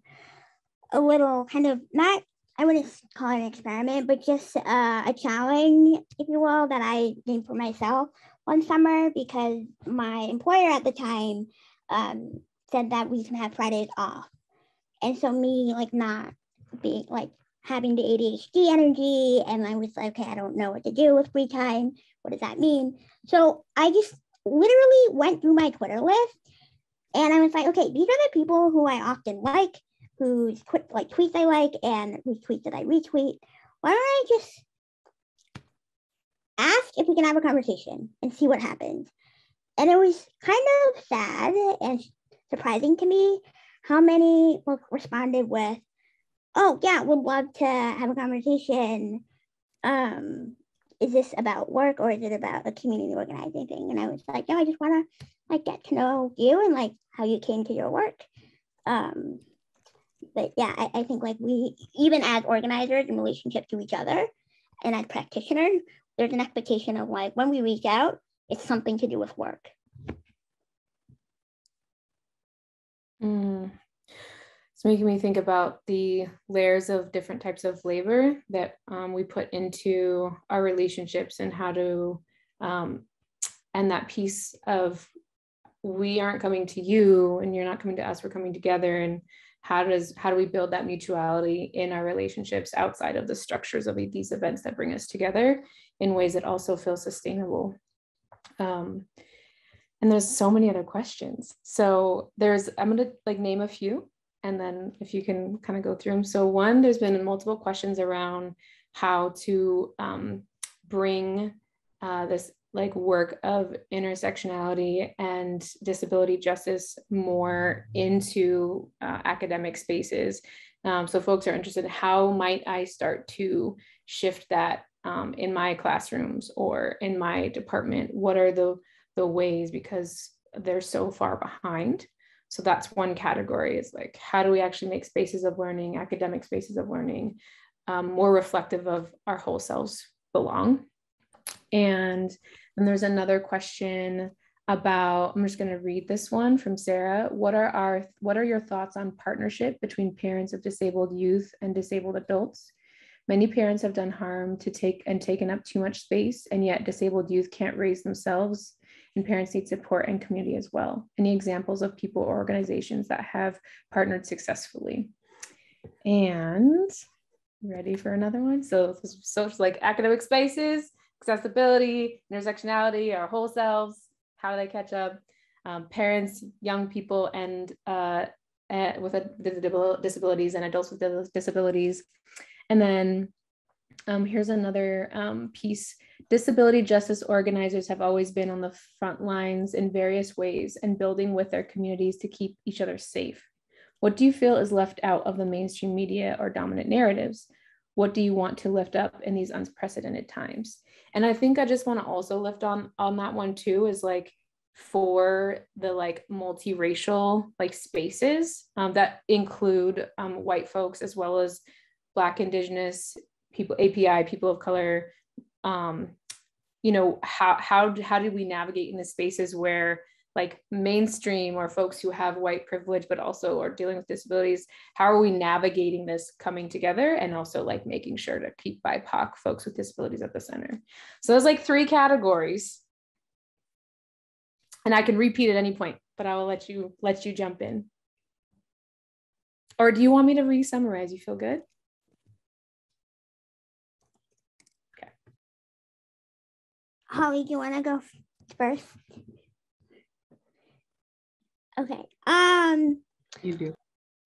B: a little kind of, not, I wouldn't call it an experiment, but just a challenge, if you will, that I did for myself one summer, because my employer at the time said that we can have Fridays off. And so me not being having the ADHD energy, and I was like, okay, I don't know what to do with free time. What does that mean? So I just literally went through my Twitter list And I was like, okay, these are the people who I often like, whose tweets I like, and whose tweets that I retweet. Why don't I just ask if we can have a conversation and see what happens? And it was kind of sad and surprising to me how many folks responded with, oh yeah, would love to have a conversation. Is this about work or is it about a community organizing thing? And I was like, no, I just want to like get to know you and like how you came to your work. But yeah, I think like we, even as organizers in relationship to each other and as practitioners, there's an expectation of like when we reach out, it's something to do with work.
A: It's making me think about the layers of different types of labor that we put into our relationships and how to, and that piece of we aren't coming to you and you're not coming to us, we're coming together. And how do we build that mutuality in our relationships outside of the structures of these events that bring us together in ways that also feel sustainable? And there's so many other questions. So I'm going to like name a few, and then if you can kind of go through them. So one, there's been multiple questions around how to bring this like work of intersectionality and disability justice more into academic spaces. So folks are interested in how might I start to shift that in my classrooms or in my department? What are the ways, because they're so far behind. So that's one category, is like, how do we actually make spaces of learning, academic spaces of learning, more reflective of our whole selves belong? And then there's another question about, I'm just going to read this one from Sarah. What are your thoughts on partnership between parents of disabled youth and disabled adults? Many parents have done harm to taken up too much space, and yet disabled youth can't raise themselves, and parents need support and community as well. Any examples of people or organizations that have partnered successfully? And ready for another one? So it's like academic spaces, accessibility, intersectionality, our whole selves, how do they catch up? Parents, young people, and with disabilities, and adults with disabilities. And then here's another piece. Disability justice organizers have always been on the front lines in various ways and building with their communities to keep each other safe. What do you feel is left out of the mainstream media or dominant narratives? What do you want to lift up in these unprecedented times? And I think I just want to also lift on that one too, is like for the like multiracial like spaces that include white folks as well as Black, Indigenous people, API, people of color. You know, how do we navigate in the spaces where like mainstream or folks who have white privilege but also are dealing with disabilities, how are we navigating this coming together and also like making sure to keep BIPOC folks with disabilities at the center? So there's like 3 categories, and I can repeat at any point, but I will let you jump in. Or do you want me to re-summarize? You feel good? Okay.
B: Holly, do you want to go first? Okay.
A: You do.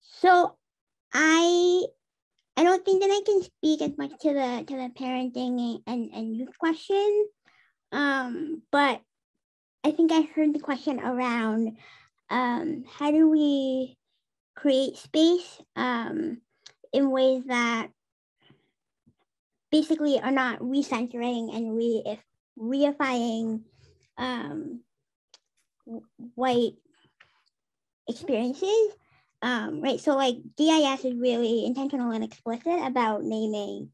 B: So I don't think that I can speak as much to the parenting and youth question. But I think I heard the question around how do we create space in ways that basically are not recentering and reifying white experiences, right? So like DIS is really intentional and explicit about naming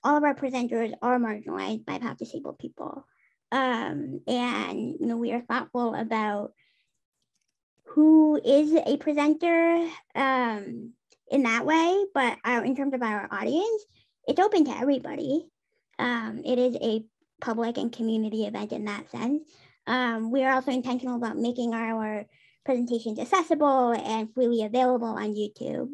B: all of our presenters are marginalized BIPOC disabled people. And you know, we are thoughtful about who is a presenter in that way, but in terms of our audience, it's open to everybody. It is a public and community event in that sense. We are also intentional about making our presentations accessible and freely available on YouTube.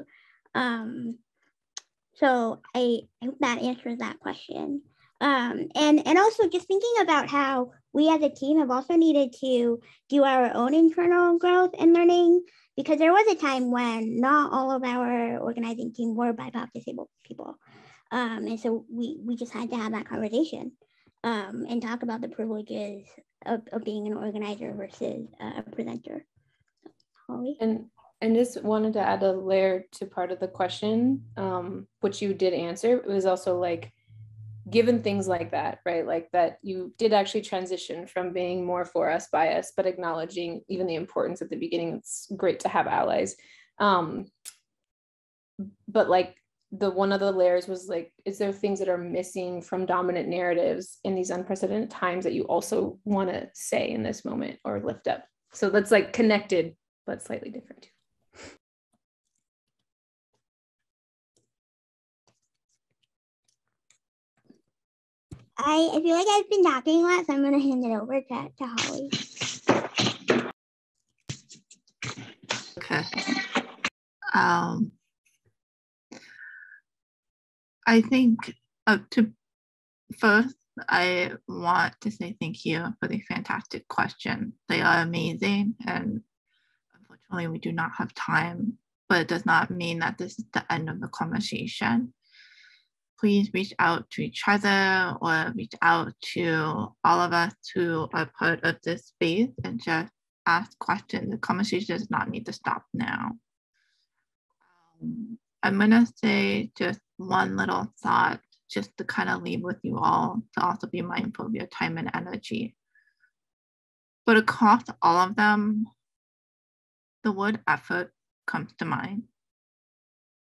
B: So I hope that answers that question. And also just thinking about how we as a team have also needed to do our own internal growth and learning, because there was a time when not all of our organizing team were BIPOC disabled people. And so we just had to have that conversation and talk about the privileges of being an organizer versus a presenter. Holly?
A: And just wanted to add a layer to part of the question, which you did answer. It was also like, given things like that, right? Like that you did actually transition from being more for us, by us, but acknowledging even the importance at the beginning. It's great to have allies. But like the one of the layers was like, is there things that are missing from dominant narratives in these unprecedented times that you also want to say in this moment or lift up? So that's like connected, but slightly different too.
B: I feel like I've been talking a lot, so I'm going to hand it over to Holly.
C: Okay. I think first, I want to say thank you for the fantastic question. They are amazing, and unfortunately, we do not have time, but it does not mean that this is the end of the conversation. Please reach out to each other or reach out to all of us who are part of this space and just ask questions. The conversation does not need to stop now. I'm gonna say just one little thought just to kind of leave with you all, to also be mindful of your time and energy. But across all of them, the word effort comes to mind.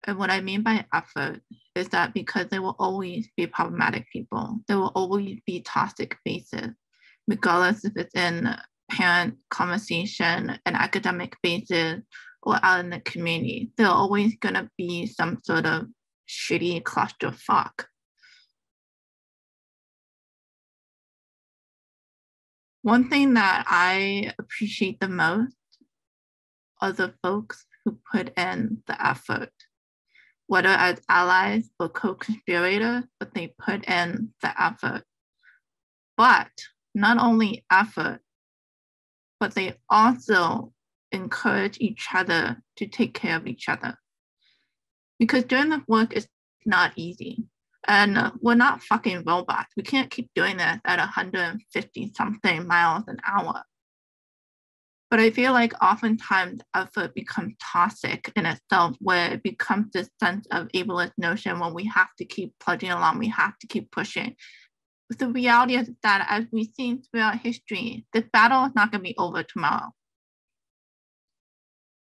C: And what I mean by effort is that because there will always be problematic people, there will always be toxic spaces, regardless if it's in parent conversation and academic spaces or out in the community. There are always gonna be some sort of shitty clusterfuck. One thing that I appreciate the most are the folks who put in the effort, whether as allies or co-conspirators, but they put in the effort. But not only effort, but they also encourage each other to take care of each other. Because doing the work is not easy. And we're not fucking robots. We can't keep doing this at 150 something miles an hour. But I feel like oftentimes effort becomes toxic in itself, where it becomes this sense of ableist notion where we have to keep plugging along, we have to keep pushing. But the reality is that, as we've seen throughout history, this battle is not going to be over tomorrow.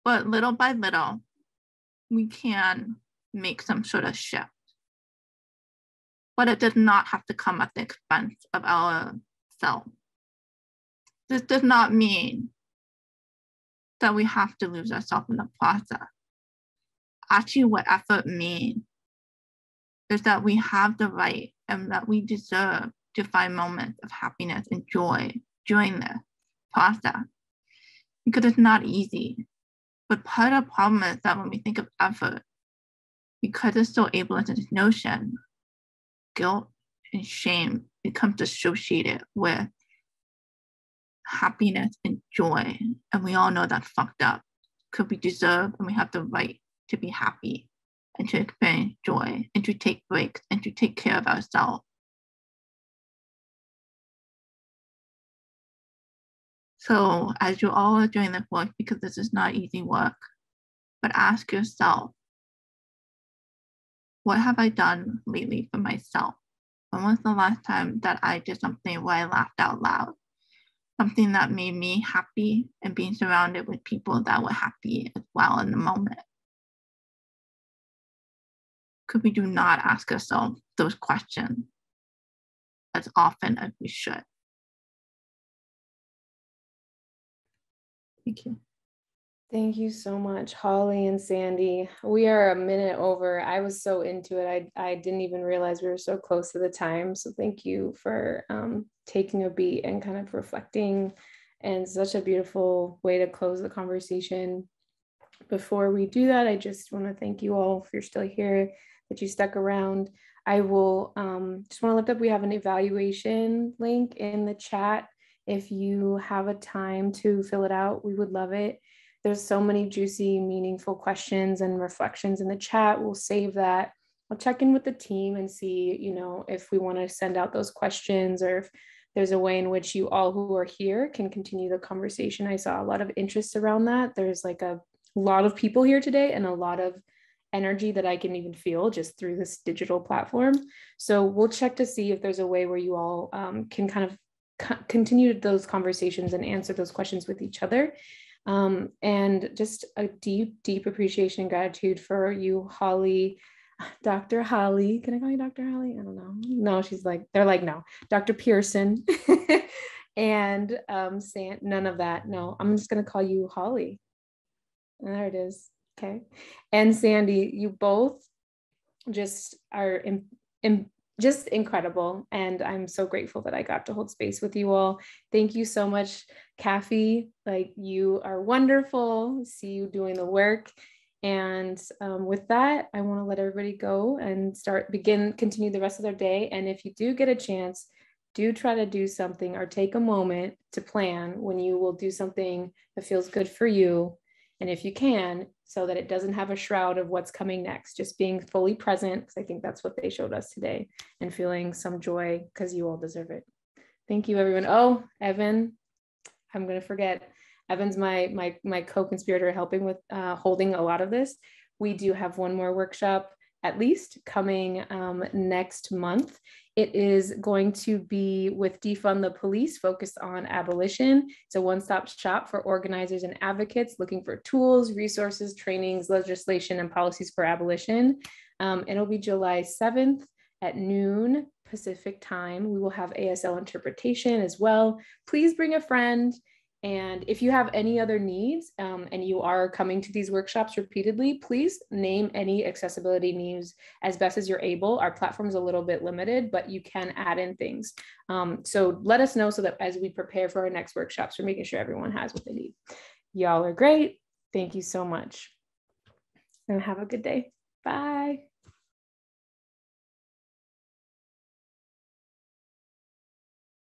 C: But little by little, we can make some sort of shift. But it does not have to come at the expense of ourselves. This does not mean that we have to lose ourselves in the process. Actually, what effort means is that we have the right and that we deserve to find moments of happiness and joy during this process. Because it's not easy. But part of the problem is that when we think of effort, because it's so ableist in this notion, guilt and shame becomes associated with happiness and joy. And we all know that's fucked up, because we deserve and we have the right to be happy and to experience joy and to take breaks and to take care of ourselves. So as you all are doing this work, because this is not easy work, but ask yourself, what have I done lately for myself? When was the last time that I did something where I laughed out loud? Something that made me happy, and being surrounded with people that were happy as well in the moment. Because we do not ask ourselves those questions as often as we should. Thank you.
A: Thank you so much, Holly and Sandy. We are a minute over. I was so into it. I didn't even realize we were so close to the time. So thank you for taking a beat and kind of reflecting, and such a beautiful way to close the conversation. Before we do that, I just want to thank you all, if you're still here, that you stuck around. I will just want to lift up, we have an evaluation link in the chat. If you have a time to fill it out, we would love it. There's so many juicy, meaningful questions and reflections in the chat. We'll save that. I'll check in with the team and see, you know, if we want to send out those questions, or if there's a way in which you all who are here can continue the conversation. I saw a lot of interest around that. There's like a lot of people here today and a lot of energy that I can even feel just through this digital platform. So we'll check to see if there's a way where you all can kind of continue those conversations and answer those questions with each other. And just a deep, deep appreciation and gratitude for you, Holly, Dr. Holly. Can I call you Dr. Holly? I don't know. No, she's like, they're like, no, Dr. Pearson. And none of that. No, I'm just going to call you Holly. There it is. Okay. And Sandy, you both just are just incredible. And I'm so grateful that I got to hold space with you all. Thank you so much, Kathy. Like, you are wonderful. See you doing the work. And with that, I want to let everybody go and continue the rest of their day. And if you do get a chance, do try to do something or take a moment to plan when you will do something that feels good for you. And if you can, so that it doesn't have a shroud of what's coming next, just being fully present, because I think that's what they showed us today, and feeling some joy because you all deserve it. Thank you, everyone. Oh, Evan, I'm going to forget. Evan's my co-conspirator helping with holding a lot of this. We do have one more workshop at least coming next month. It is going to be with Defund the Police, focused on abolition. It's a one-stop shop for organizers and advocates looking for tools, resources, trainings, legislation, and policies for abolition. It'll be July 7th at noon Pacific time. We will have ASL interpretation as well. Please bring a friend. And if you have any other needs and you are coming to these workshops repeatedly, please name any accessibility needs as best as you're able. Our platform is a little bit limited, but you can add in things. So let us know so that as we prepare for our next workshops, we're making sure everyone has what they need. Y'all are great. Thank you so much. And have a good day. Bye.